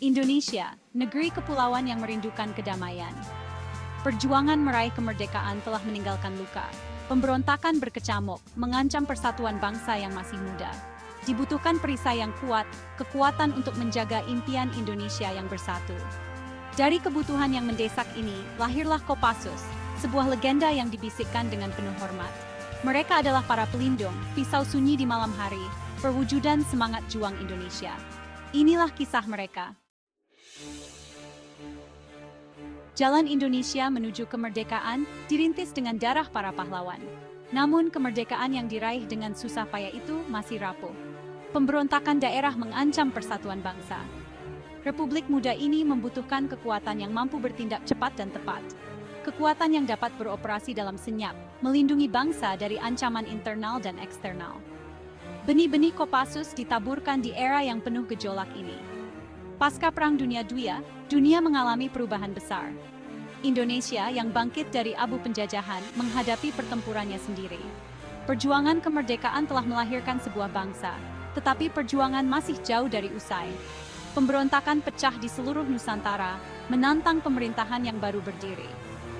Indonesia, negeri kepulauan yang merindukan kedamaian. Perjuangan meraih kemerdekaan telah meninggalkan luka. Pemberontakan berkecamuk, mengancam persatuan bangsa yang masih muda. Dibutuhkan perisai yang kuat, kekuatan untuk menjaga impian Indonesia yang bersatu. Dari kebutuhan yang mendesak ini, lahirlah Kopassus, sebuah legenda yang dibisikkan dengan penuh hormat. Mereka adalah para pelindung, pisau sunyi di malam hari, perwujudan semangat juang Indonesia. Inilah kisah mereka. Jalan Indonesia menuju kemerdekaan dirintis dengan darah para pahlawan. Namun kemerdekaan yang diraih dengan susah payah itu masih rapuh. Pemberontakan daerah mengancam persatuan bangsa. Republik muda ini membutuhkan kekuatan yang mampu bertindak cepat dan tepat. Kekuatan yang dapat beroperasi dalam senyap, melindungi bangsa dari ancaman internal dan eksternal. Benih-benih Kopassus ditaburkan di era yang penuh gejolak ini. Pasca Perang Dunia II, dunia mengalami perubahan besar. Indonesia yang bangkit dari abu penjajahan menghadapi pertempurannya sendiri. Perjuangan kemerdekaan telah melahirkan sebuah bangsa, tetapi perjuangan masih jauh dari usai. Pemberontakan pecah di seluruh Nusantara, menantang pemerintahan yang baru berdiri.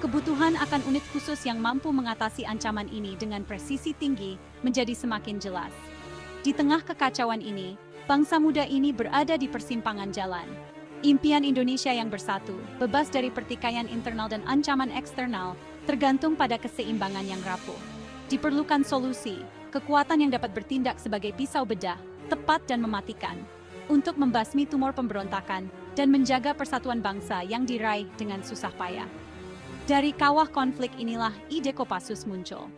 Kebutuhan akan unit khusus yang mampu mengatasi ancaman ini dengan presisi tinggi menjadi semakin jelas. Di tengah kekacauan ini, bangsa muda ini berada di persimpangan jalan. Impian Indonesia yang bersatu, bebas dari pertikaian internal dan ancaman eksternal, tergantung pada keseimbangan yang rapuh. Diperlukan solusi, kekuatan yang dapat bertindak sebagai pisau bedah, tepat dan mematikan, untuk membasmi tumor pemberontakan dan menjaga persatuan bangsa yang diraih dengan susah payah. Dari kawah konflik inilah ide Kopassus muncul.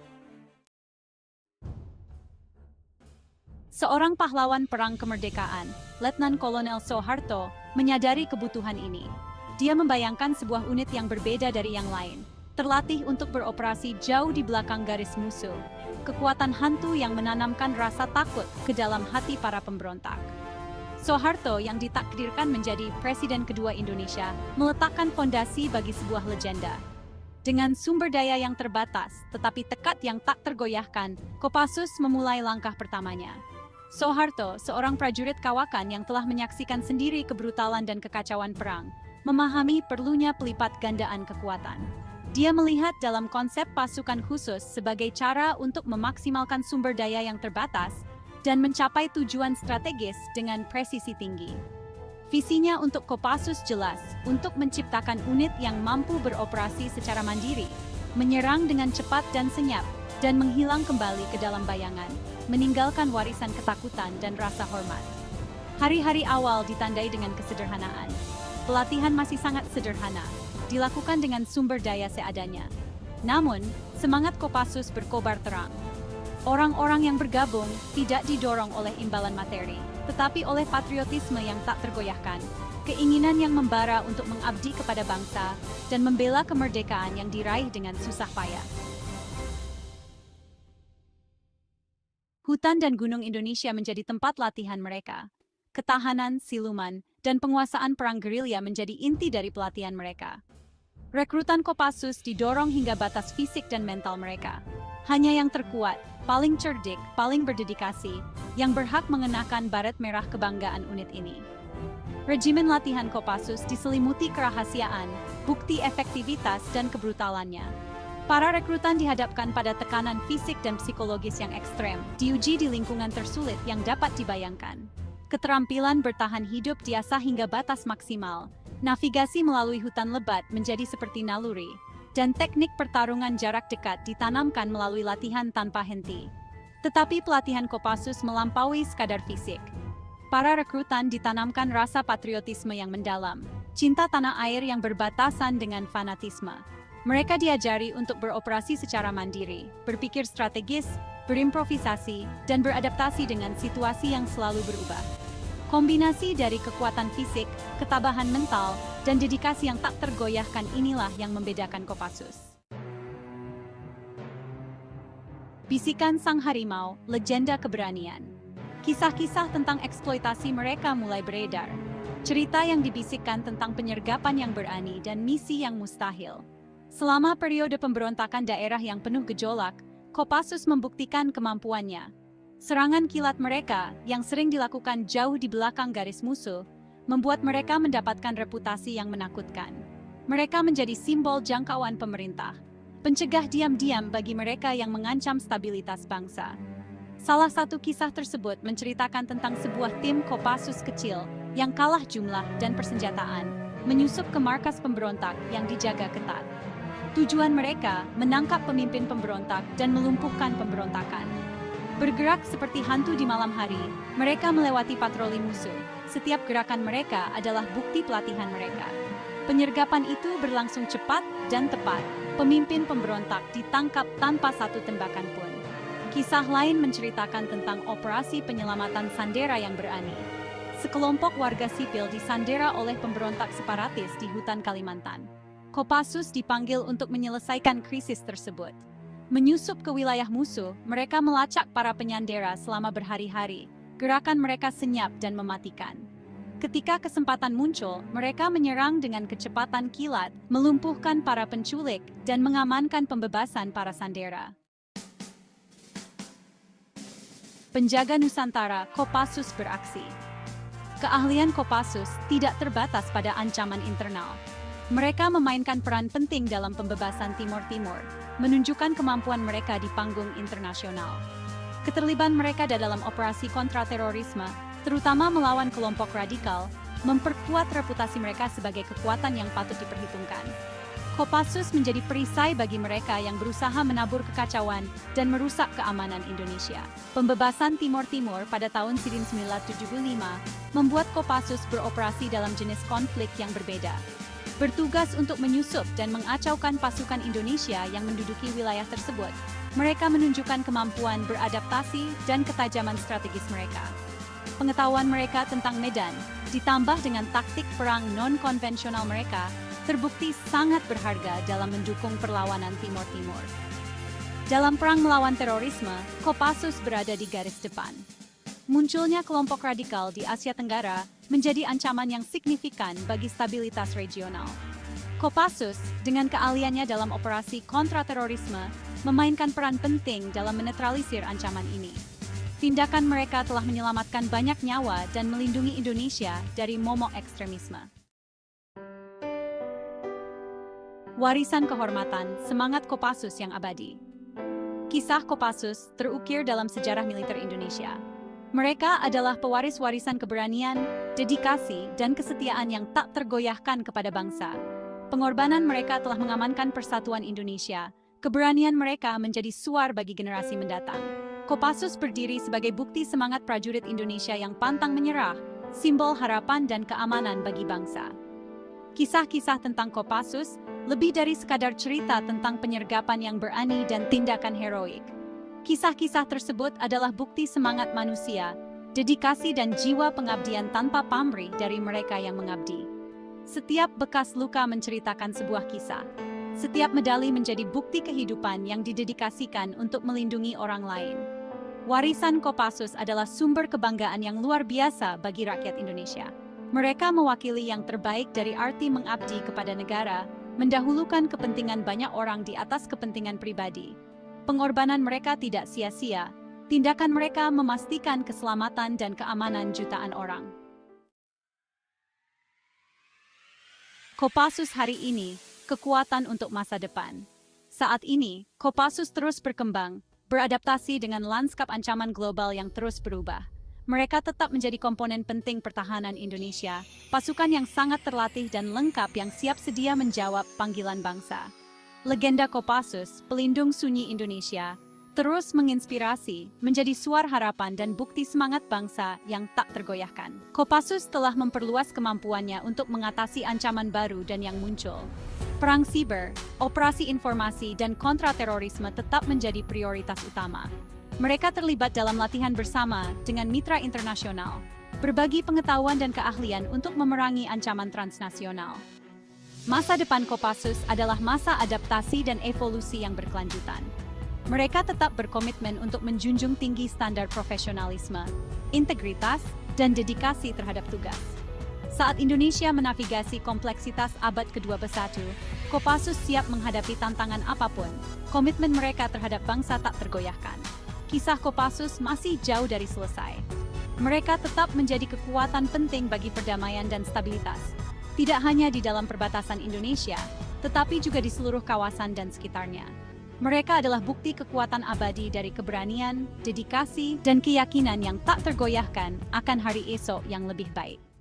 Seorang pahlawan perang kemerdekaan, Letnan Kolonel Soeharto, menyadari kebutuhan ini. Dia membayangkan sebuah unit yang berbeda dari yang lain, terlatih untuk beroperasi jauh di belakang garis musuh. Kekuatan hantu yang menanamkan rasa takut ke dalam hati para pemberontak. Soeharto yang ditakdirkan menjadi Presiden kedua Indonesia, meletakkan fondasi bagi sebuah legenda. Dengan sumber daya yang terbatas, tetapi tekad yang tak tergoyahkan, Kopassus memulai langkah pertamanya. Soeharto, seorang prajurit kawakan yang telah menyaksikan sendiri kebrutalan dan kekacauan perang, memahami perlunya pelipat gandaan kekuatan. Dia melihat dalam konsep pasukan khusus sebagai cara untuk memaksimalkan sumber daya yang terbatas dan mencapai tujuan strategis dengan presisi tinggi. Visinya untuk Kopassus jelas, untuk menciptakan unit yang mampu beroperasi secara mandiri, menyerang dengan cepat dan senyap, dan menghilang kembali ke dalam bayangan, meninggalkan warisan ketakutan dan rasa hormat. Hari-hari awal ditandai dengan kesederhanaan. Pelatihan masih sangat sederhana, dilakukan dengan sumber daya seadanya. Namun, semangat Kopassus berkobar terang. Orang-orang yang bergabung tidak didorong oleh imbalan materi, tetapi oleh patriotisme yang tak tergoyahkan, keinginan yang membara untuk mengabdi kepada bangsa, dan membela kemerdekaan yang diraih dengan susah payah. Hutan dan gunung Indonesia menjadi tempat latihan mereka. Ketahanan, siluman, dan penguasaan perang gerilya menjadi inti dari pelatihan mereka. Rekrutan Kopassus didorong hingga batas fisik dan mental mereka. Hanya yang terkuat, paling cerdik, paling berdedikasi, yang berhak mengenakan baret merah kebanggaan unit ini. Regimen latihan Kopassus diselimuti kerahasiaan, bukti efektivitas dan kebrutalannya. Para rekrutan dihadapkan pada tekanan fisik dan psikologis yang ekstrem, diuji di lingkungan tersulit yang dapat dibayangkan. Keterampilan bertahan hidup diasah hingga batas maksimal, navigasi melalui hutan lebat menjadi seperti naluri, dan teknik pertarungan jarak dekat ditanamkan melalui latihan tanpa henti. Tetapi pelatihan Kopassus melampaui sekadar fisik. Para rekrutan ditanamkan rasa patriotisme yang mendalam, cinta tanah air yang berbatasan dengan fanatisme. Mereka diajari untuk beroperasi secara mandiri, berpikir strategis, berimprovisasi, dan beradaptasi dengan situasi yang selalu berubah. Kombinasi dari kekuatan fisik, ketabahan mental, dan dedikasi yang tak tergoyahkan inilah yang membedakan Kopassus. Bisikan Sang Harimau, legenda keberanian. Kisah-kisah tentang eksploitasi mereka mulai beredar. Cerita yang dibisikkan tentang penyergapan yang berani dan misi yang mustahil. Selama periode pemberontakan daerah yang penuh gejolak, Kopassus membuktikan kemampuannya. Serangan kilat mereka, yang sering dilakukan jauh di belakang garis musuh, membuat mereka mendapatkan reputasi yang menakutkan. Mereka menjadi simbol jangkauan pemerintah, pencegah diam-diam bagi mereka yang mengancam stabilitas bangsa. Salah satu kisah tersebut menceritakan tentang sebuah tim Kopassus kecil yang kalah jumlah dan persenjataan, menyusup ke markas pemberontak yang dijaga ketat. Tujuan mereka menangkap pemimpin pemberontak dan melumpuhkan pemberontakan. Bergerak seperti hantu di malam hari, mereka melewati patroli musuh. Setiap gerakan mereka adalah bukti pelatihan mereka. Penyergapan itu berlangsung cepat dan tepat. Pemimpin pemberontak ditangkap tanpa satu tembakan pun. Kisah lain menceritakan tentang operasi penyelamatan Sandera yang berani. Sekelompok warga sipil disandera oleh pemberontak separatis di hutan Kalimantan. Kopassus dipanggil untuk menyelesaikan krisis tersebut. Menyusup ke wilayah musuh, mereka melacak para penyandera selama berhari-hari. Gerakan mereka senyap dan mematikan. Ketika kesempatan muncul, mereka menyerang dengan kecepatan kilat, melumpuhkan para penculik, dan mengamankan pembebasan para sandera. Penjaga Nusantara, Kopassus beraksi. Keahlian Kopassus tidak terbatas pada ancaman internal. Mereka memainkan peran penting dalam pembebasan Timor Timur, menunjukkan kemampuan mereka di panggung internasional. Keterlibatan mereka dalam operasi kontraterorisme, terutama melawan kelompok radikal, memperkuat reputasi mereka sebagai kekuatan yang patut diperhitungkan. Kopassus menjadi perisai bagi mereka yang berusaha menabur kekacauan dan merusak keamanan Indonesia. Pembebasan Timor Timur pada tahun 1975 membuat Kopassus beroperasi dalam jenis konflik yang berbeda. Bertugas untuk menyusup dan mengacaukan pasukan Indonesia yang menduduki wilayah tersebut. Mereka menunjukkan kemampuan beradaptasi dan ketajaman strategis mereka. Pengetahuan mereka tentang medan, ditambah dengan taktik perang non-konvensional mereka, terbukti sangat berharga dalam mendukung perlawanan Timor Timur. Dalam perang melawan terorisme, Kopassus berada di garis depan. Munculnya kelompok radikal di Asia Tenggara menjadi ancaman yang signifikan bagi stabilitas regional. Kopassus, dengan keahliannya dalam operasi kontraterorisme, memainkan peran penting dalam menetralisir ancaman ini. Tindakan mereka telah menyelamatkan banyak nyawa dan melindungi Indonesia dari momok ekstremisme. Warisan kehormatan, semangat Kopassus yang abadi. Kisah Kopassus terukir dalam sejarah militer Indonesia. Mereka adalah pewaris warisan keberanian, dedikasi, dan kesetiaan yang tak tergoyahkan kepada bangsa. Pengorbanan mereka telah mengamankan persatuan Indonesia. Keberanian mereka menjadi suar bagi generasi mendatang. Kopassus berdiri sebagai bukti semangat prajurit Indonesia yang pantang menyerah, simbol harapan dan keamanan bagi bangsa. Kisah-kisah tentang Kopassus lebih dari sekadar cerita tentang penyergapan yang berani dan tindakan heroik. Kisah-kisah tersebut adalah bukti semangat manusia, dedikasi dan jiwa pengabdian tanpa pamrih dari mereka yang mengabdi. Setiap bekas luka menceritakan sebuah kisah. Setiap medali menjadi bukti kehidupan yang didedikasikan untuk melindungi orang lain. Warisan Kopassus adalah sumber kebanggaan yang luar biasa bagi rakyat Indonesia. Mereka mewakili yang terbaik dari arti mengabdi kepada negara, mendahulukan kepentingan banyak orang di atas kepentingan pribadi. Pengorbanan mereka tidak sia-sia. Tindakan mereka memastikan keselamatan dan keamanan jutaan orang. Kopassus hari ini, kekuatan untuk masa depan. Saat ini, Kopassus terus berkembang, beradaptasi dengan lanskap ancaman global yang terus berubah. Mereka tetap menjadi komponen penting pertahanan Indonesia, pasukan yang sangat terlatih dan lengkap yang siap sedia menjawab panggilan bangsa. Legenda Kopassus, pelindung sunyi Indonesia, terus menginspirasi, menjadi suara harapan dan bukti semangat bangsa yang tak tergoyahkan. Kopassus telah memperluas kemampuannya untuk mengatasi ancaman baru dan yang muncul. Perang siber, operasi informasi dan kontraterorisme tetap menjadi prioritas utama. Mereka terlibat dalam latihan bersama dengan mitra internasional, berbagi pengetahuan dan keahlian untuk memerangi ancaman transnasional. Masa depan Kopassus adalah masa adaptasi dan evolusi yang berkelanjutan. Mereka tetap berkomitmen untuk menjunjung tinggi standar profesionalisme, integritas, dan dedikasi terhadap tugas. Saat Indonesia menavigasi kompleksitas abad ke-21, Kopassus siap menghadapi tantangan apapun. Komitmen mereka terhadap bangsa tak tergoyahkan. Kisah Kopassus masih jauh dari selesai. Mereka tetap menjadi kekuatan penting bagi perdamaian dan stabilitas, tidak hanya di dalam perbatasan Indonesia, tetapi juga di seluruh kawasan dan sekitarnya. Mereka adalah bukti kekuatan abadi dari keberanian, dedikasi, dan keyakinan yang tak tergoyahkan akan hari esok yang lebih baik.